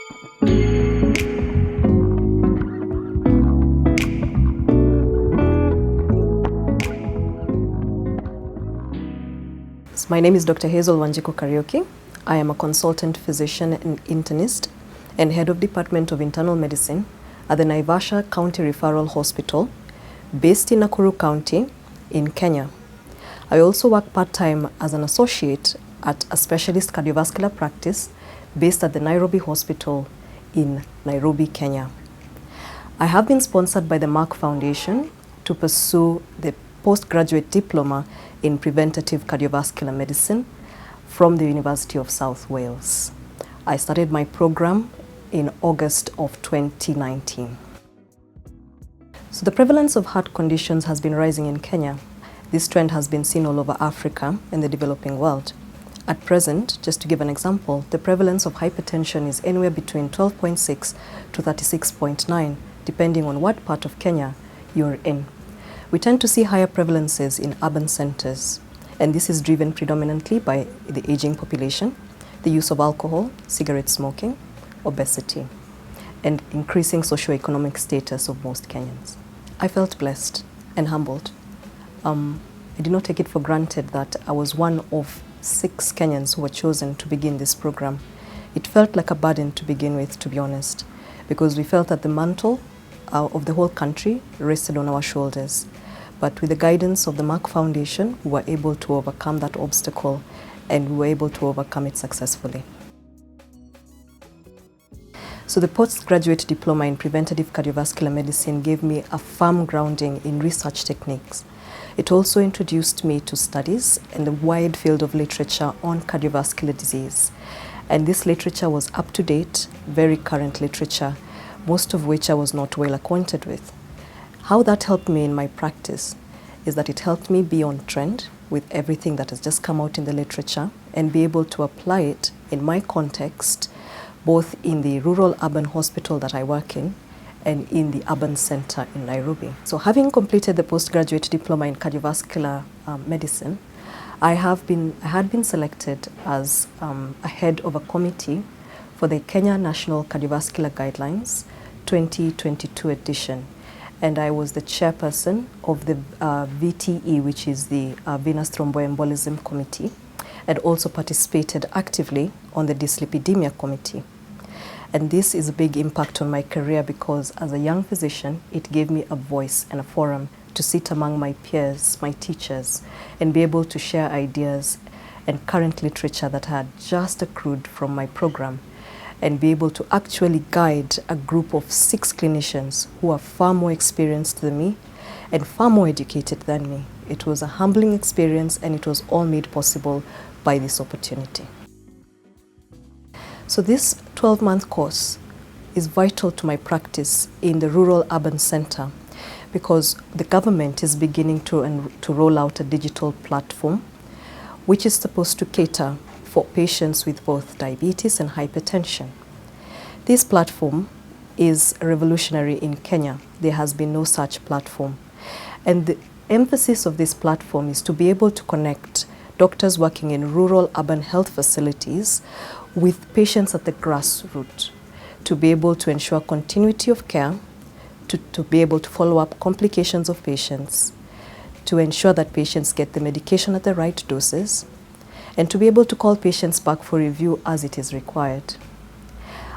My name is Dr. Hazel Kariuki. I am a consultant physician and internist and head of Department of Internal Medicine at the Naivasha County Referral Hospital based in Nakuru County in Kenya. I also work part-time as an associate at a specialist cardiovascular practice based at the Nairobi Hospital in Nairobi, Kenya. I have been sponsored by the Merck Foundation to pursue the postgraduate diploma in Preventative Cardiovascular Medicine from the University of South Wales. I started my program in August of 2019. So the prevalence of heart conditions has been rising in Kenya. This trend has been seen all over Africa and the developing world. At present, just to give an example, the prevalence of hypertension is anywhere between 12.6 to 36.9, depending on what part of Kenya you're in. We tend to see higher prevalences in urban centers, and this is driven predominantly by the aging population, the use of alcohol, cigarette smoking, obesity, and increasing socioeconomic status of most Kenyans. I felt blessed and humbled. I did not take it for granted that I was one of 6 Kenyans who were chosen to begin this program. It felt like a burden to begin with, to be honest, because we felt that the mantle of the whole country rested on our shoulders. But with the guidance of the Merck Foundation, we were able to overcome that obstacle, and we were able to overcome it successfully. So the postgraduate diploma in Preventative Cardiovascular Medicine gave me a firm grounding in research techniques. It also introduced me to studies and the wide field of literature on cardiovascular disease. And this literature was up to date, very current literature, most of which I was not well acquainted with. How that helped me in my practice is that it helped me be on trend with everything that has just come out in the literature and be able to apply it in my context, both in the rural urban hospital that I work in and in the urban center in Nairobi. So having completed the postgraduate diploma in cardiovascular medicine, I had been selected as a head of a committee for the Kenya National Cardiovascular Guidelines 2022 edition. And I was the chairperson of the VTE, which is the Venous Thromboembolism Committee, and also participated actively on the dyslipidemia committee. And this is a big impact on my career because as a young physician, it gave me a voice and a forum to sit among my peers, my teachers, and be able to share ideas and current literature that had just accrued from my program, and be able to actually guide a group of 6 clinicians who are far more experienced than me and far more educated than me. It was a humbling experience, and it was all made possible by this opportunity. So this 12-month course is vital to my practice in the rural urban center because the government is beginning to roll out a digital platform which is supposed to cater for patients with both diabetes and hypertension. This platform is revolutionary in Kenya. There has been no such platform. And the emphasis of this platform is to be able to connect doctors working in rural urban health facilities with patients at the grassroots, to be able to ensure continuity of care, to be able to follow up complications of patients, to ensure that patients get the medication at the right doses, and to be able to call patients back for review as it is required.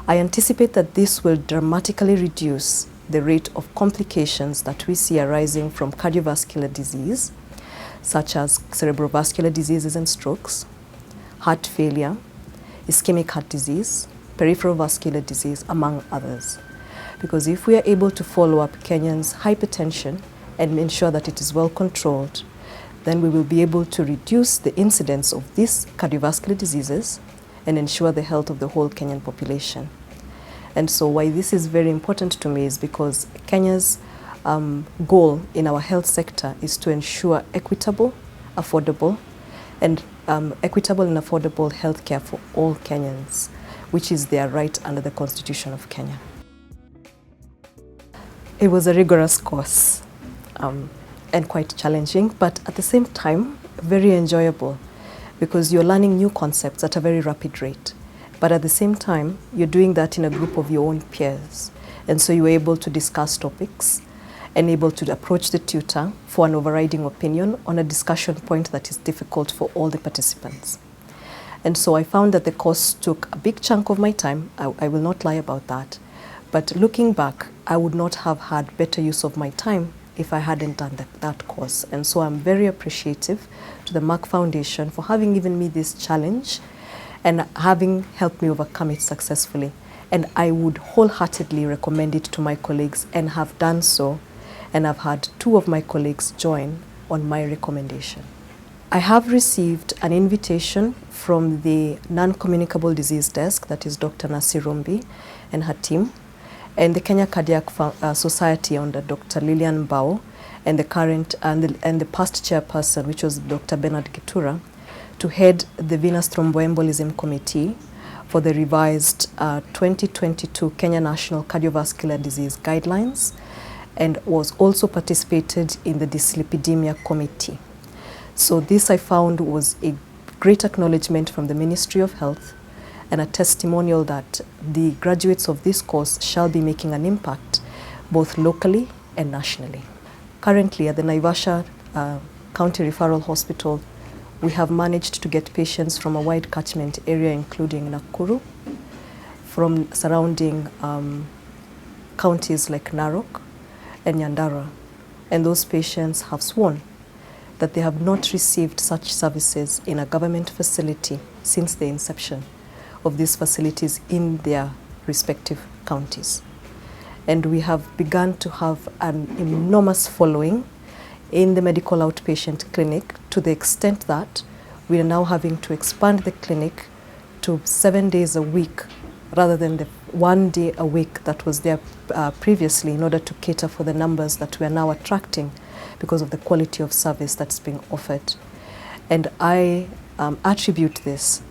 I anticipate that this will dramatically reduce the rate of complications that we see arising from cardiovascular disease, such as cerebrovascular diseases and strokes, heart failure, ischemic heart disease, peripheral vascular disease, among others. Because if we are able to follow up Kenyans' hypertension and ensure that it is well controlled, then we will be able to reduce the incidence of these cardiovascular diseases and ensure the health of the whole Kenyan population. And so why this is very important to me is because Kenya's goal in our health sector is to ensure equitable, affordable, and affordable healthcare for all Kenyans, which is their right under the Constitution of Kenya. It was a rigorous course. And quite challenging, but at the same time, very enjoyable because you're learning new concepts at a very rapid rate. But at the same time, you're doing that in a group of your own peers. And so you're able to discuss topics and able to approach the tutor for an overriding opinion on a discussion point that is difficult for all the participants. And so I found that the course took a big chunk of my time. I will not lie about that. But looking back, I would not have had better use of my time if I hadn't done that course. And so I'm very appreciative to the Merck Foundation for having given me this challenge and having helped me overcome it successfully. And I would wholeheartedly recommend it to my colleagues and have done so. And I've had 2 of my colleagues join on my recommendation. I have received an invitation from the non-communicable disease desk, that is Dr. Nasi Rombi and her team, and the Kenya Cardiac Society under Dr. Lilian Bao, and the current and the past chairperson, which was Dr. Bernard Gitura, to head the Venous Thromboembolism Committee for the revised 2022 Kenya National Cardiovascular Disease Guidelines, and was also participated in the Dyslipidemia Committee. So this I found was a great acknowledgement from the Ministry of Health and a testimonial that the graduates of this course shall be making an impact both locally and nationally. Currently at the Naivasha County Referral Hospital, we have managed to get patients from a wide catchment area including Nakuru, from surrounding counties like Narok and Nyandarua, and those patients have sworn that they have not received such services in a government facility since the inception of these facilities in their respective counties. And we have begun to have an enormous following in the medical outpatient clinic, to the extent that we are now having to expand the clinic to 7 days a week rather than the 1 day a week that was there previously, in order to cater for the numbers that we are now attracting because of the quality of service that's being offered. And I attribute this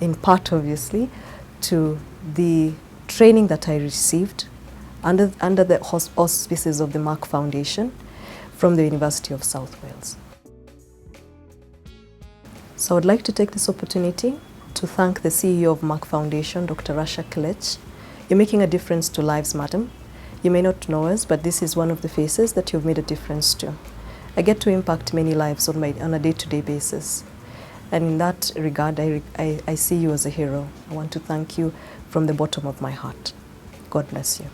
in part, obviously, to the training that I received under the auspices of the Merck Foundation from the University of South Wales. So I'd like to take this opportunity to thank the CEO of Merck Foundation, Dr. Rasha Kilech. You're making a difference to lives, madam. You may not know us, but this is one of the faces that you've made a difference to. I get to impact many lives on a day-to-day basis. And in that regard, I see you as a hero. I want to thank you from the bottom of my heart. God bless you.